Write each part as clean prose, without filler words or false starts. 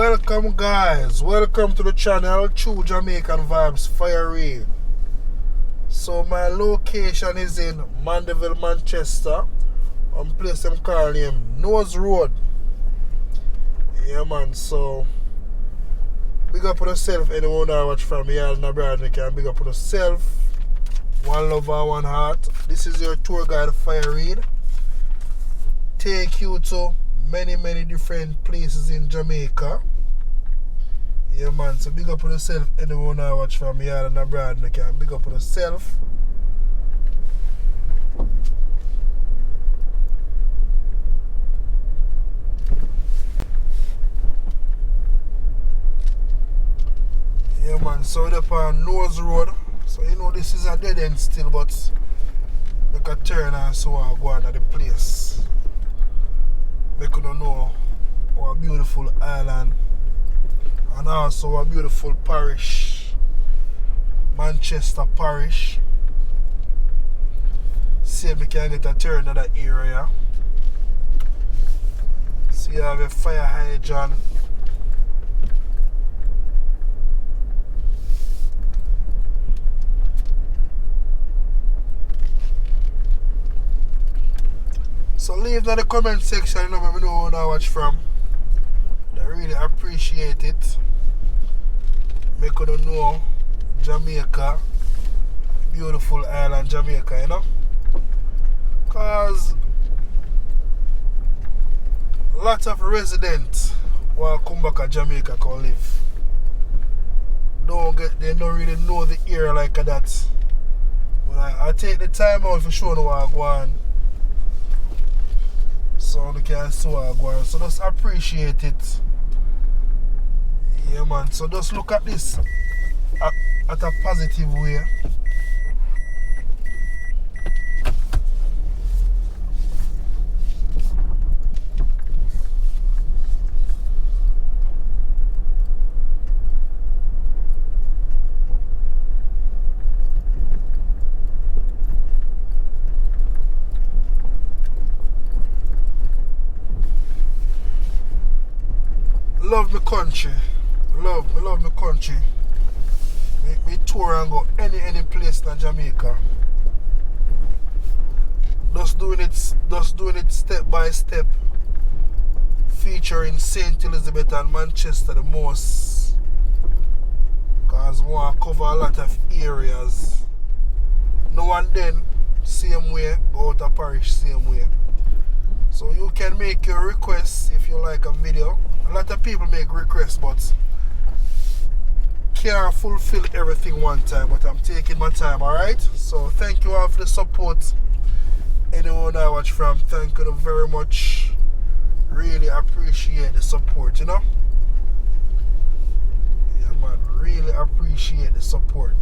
Welcome guys, welcome to the channel True Jamaican Vibes, Fire Reid. So my location is in Mandeville, Manchester, on place them call name Knowles Road. Yeah man, so big up on yourself. Anyone that watch from here and abroad, you can big up on yourself. One love and one heart. This is your tour guide Fire Reid. Take you to many different places in Jamaica. Yeah man, so big up on yourself. Anyone that watch from here and abroad, you can big up on yourself. Yeah man, so we're up on Knowles Road. So you know this is a dead end still, but make a turn and so I go on to the place. Make you know our beautiful island and also a beautiful parish, Manchester Parish. See if we can get a turn to that area. See you have a fire hydrant. So leave in the comment section, you know, let me know where I watch from. I really appreciate it. Make you know Jamaica, beautiful island Jamaica, you know. Cause lots of residents want to come back to Jamaica to live. They don't really know the area like that. But I take the time out for showing what I go on. So you can see what I go on. So just appreciate it. Yeah man, so just look at this at a positive way. Love my country. Love my country. Make me tour and go any place in Jamaica. Just doing it step by step. Featuring St. Elizabeth and Manchester the most. Cause I want to cover a lot of areas. Now and then, same way, go out of Parish same way. So you can make your requests if you like a video. A lot of people make requests, but can't fulfill everything one time. But I'm taking my time, alright? So thank you all for the support. Anyone I watch from, thank you very much. Really appreciate the support, you know? Yeah man, really appreciate the support.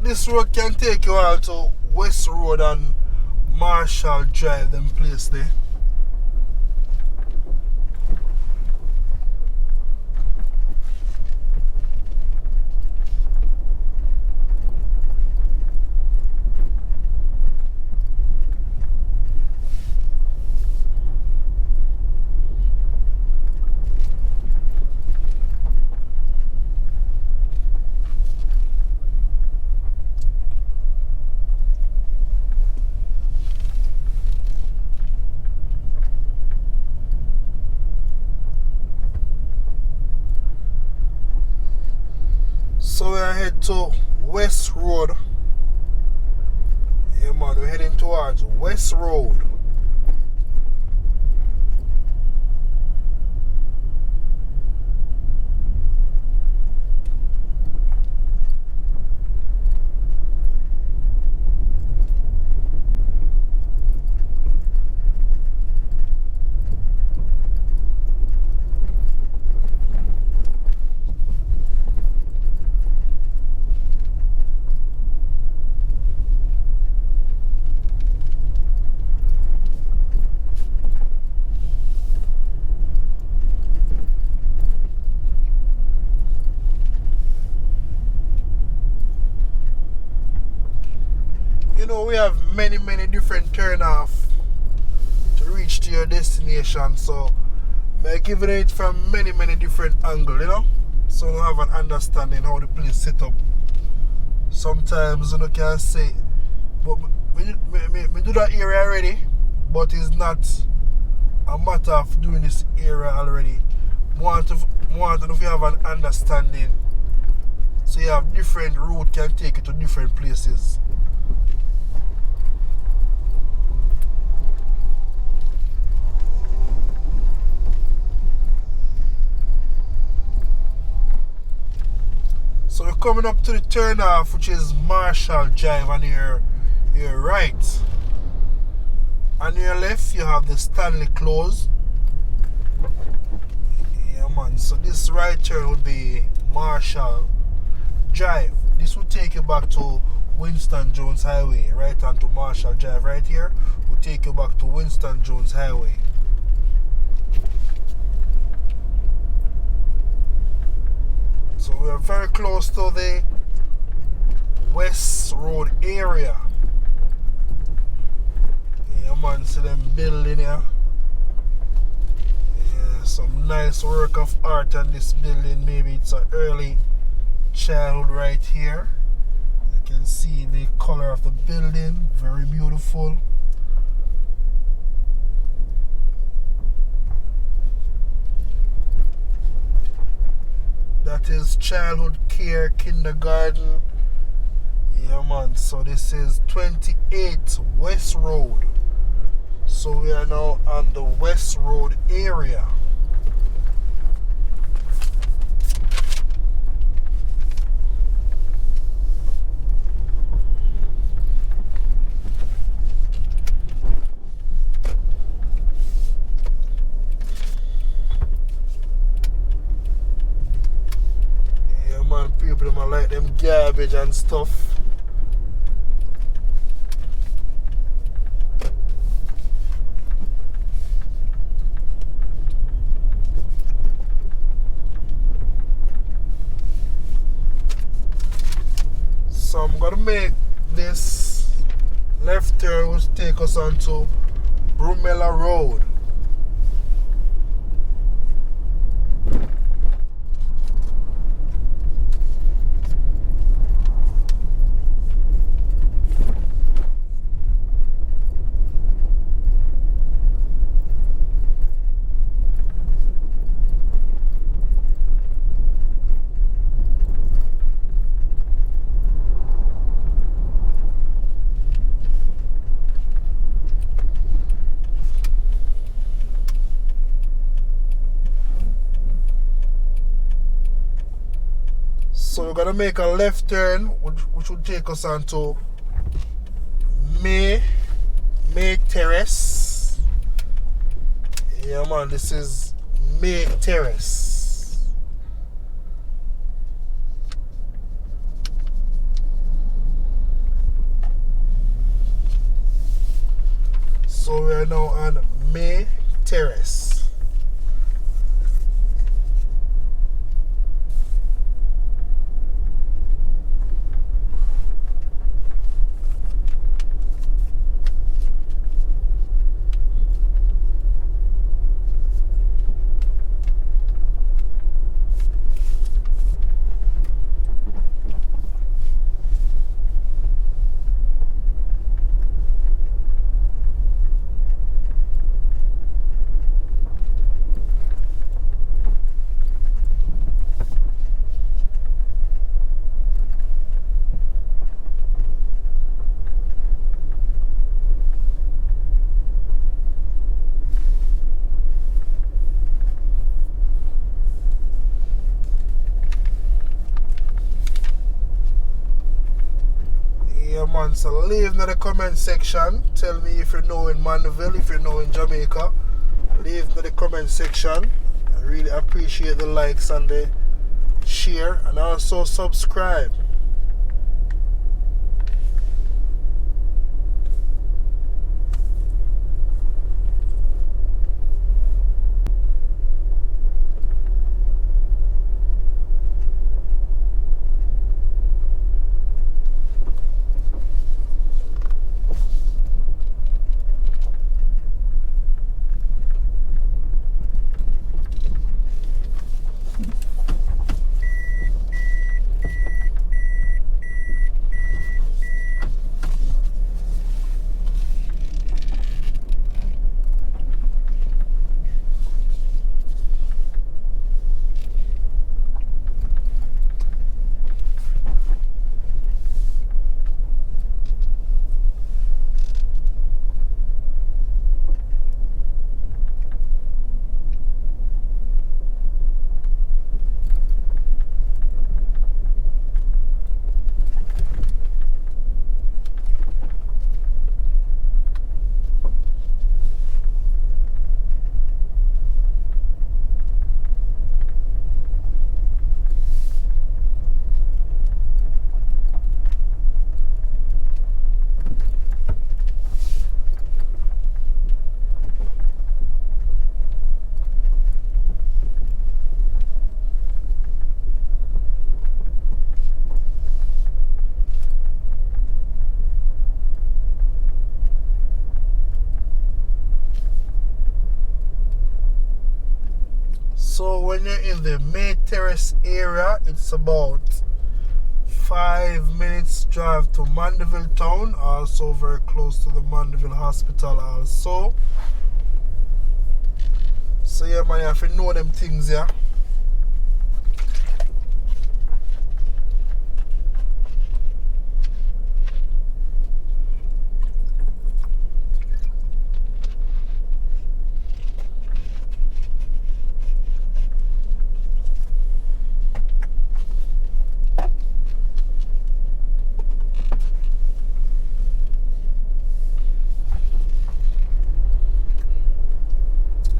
This road can take you all to West Road and Marshall Drive, them place there. So we are head to West Road Yeah, man, we're heading towards West Road. You know, we have many different turnoff to reach to your destination, so we're giving it from many different angles, you know, so you have an understanding how the place set up. Sometimes you know can say, but we do that area already, but it's not a matter of doing this area already. Want to if you have an understanding, so you have different route can take you to different places. So we're coming up to the turnoff, which is Marshall Drive, on your right. On your left, you have the Stanley Close. Yeah, man. So this right turn would be Marshall Drive. This will take you back to Winston Jones Highway. Right onto Marshall Drive right here will take you back to Winston Jones Highway. So we are very close to the West Road area. Yeah, man, see them building here. Yeah, some nice work of art on this building. Maybe it's an early childhood right here. You can see the color of the building, very beautiful. That is Childhood Care Kindergarten. Yeah, man. So this is 28 West Road. So we are now on the West Road area. People might like them garbage and stuff. So I'm gonna make this left turn, which take us onto Brumalia Road. So we're gonna make a left turn, which will take us onto May Terrace. Yeah, man, this is May Terrace. So we are now on May Terrace. man, so leave in the comment section. Tell me if you know in Mandeville, if you know in Jamaica. Leave in the comment section. I really appreciate the likes and the share, and also subscribe. So when you're in the May Terrace area, it's about 5 minutes drive to Mandeville town, also very close to the Mandeville hospital also. So yeah man, you have to know them things, yeah.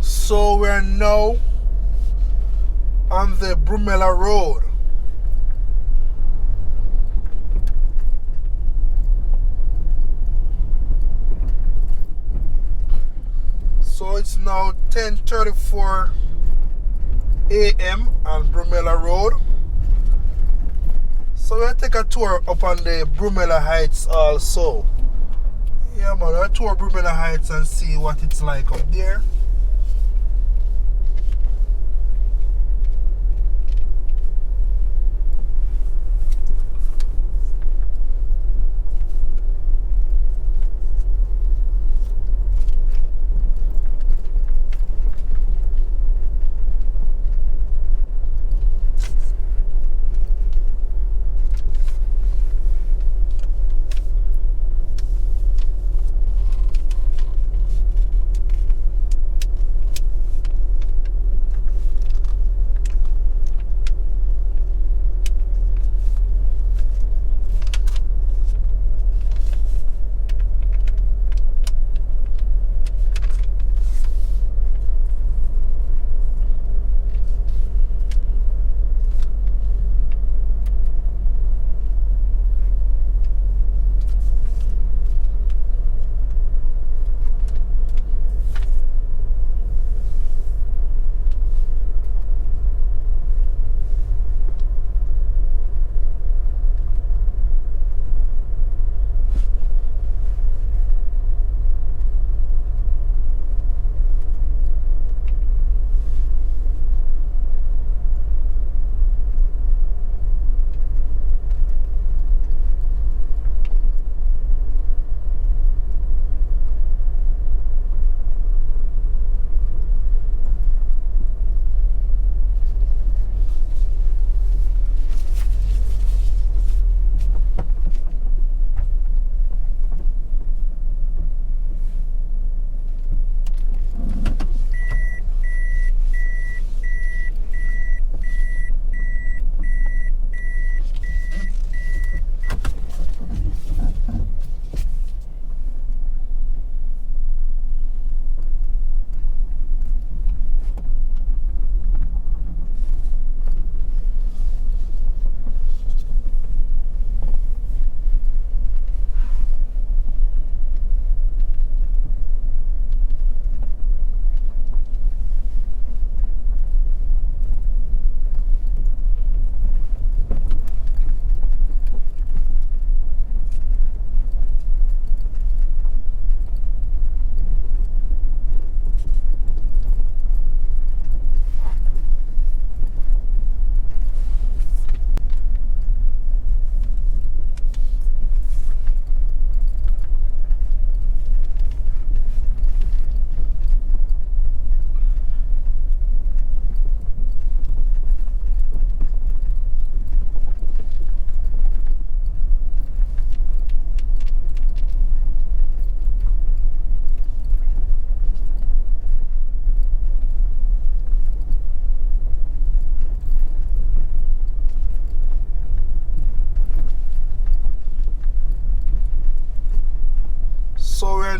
So we're now on the Brumalia Road. So it's now 10:34 a.m. on Brumalia Road. So we'll take a tour up on the Brumalia Heights also. Yeah man, we'll tour Brumalia Heights and see what it's like up there.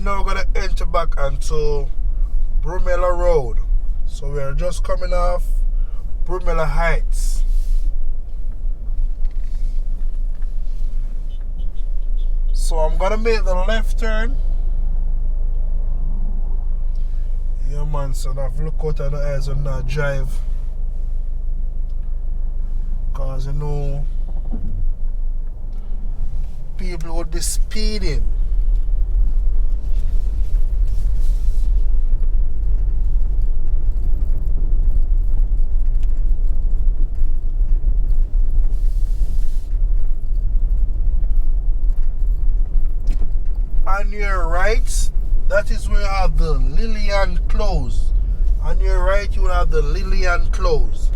now gonna enter back onto Brumalia Road. So we're just coming off Brumalia Heights. So I'm gonna make the left turn. Yeah man, so I've looked out on the eyes and not drive. Cause you know people would be speeding. On your right, that is where you have the Lillian Close. On your right, you will have the Lillian Close.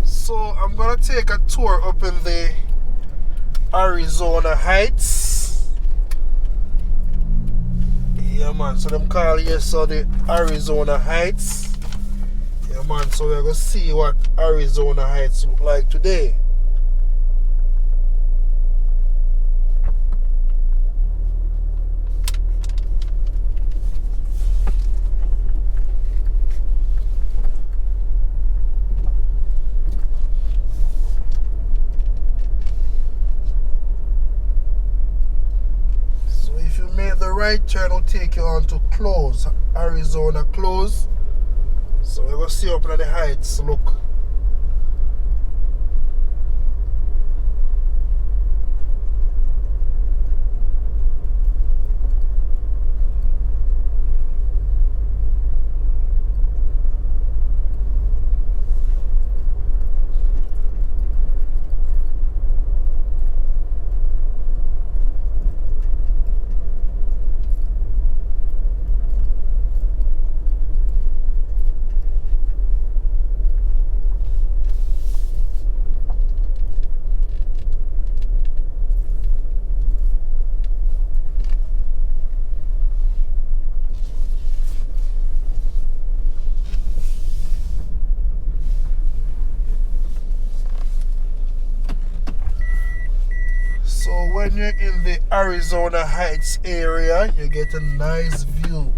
So I'm gonna take a tour up in the Arizona Heights. Yeah man, so them call here so the Arizona Heights. Yeah man, so we're gonna see what Arizona Heights look like today. The right turn will take you on to Close, Arizona Close. So we're going to see up at the heights, look. So when you're in the Arizona Heights area, you get a nice view.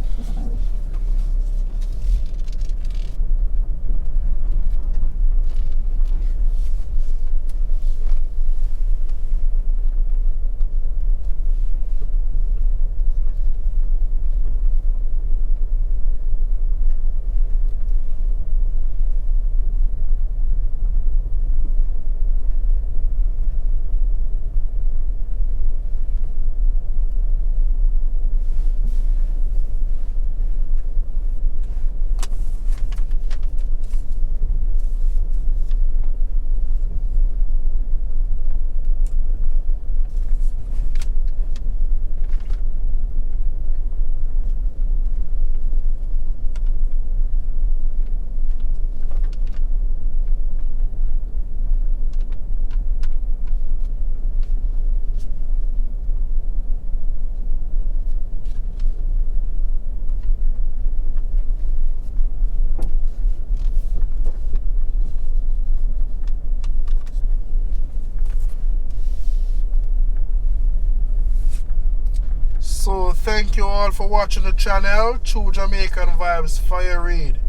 So thank you all for watching the channel. True Jamaican Vibes, Fire Reid.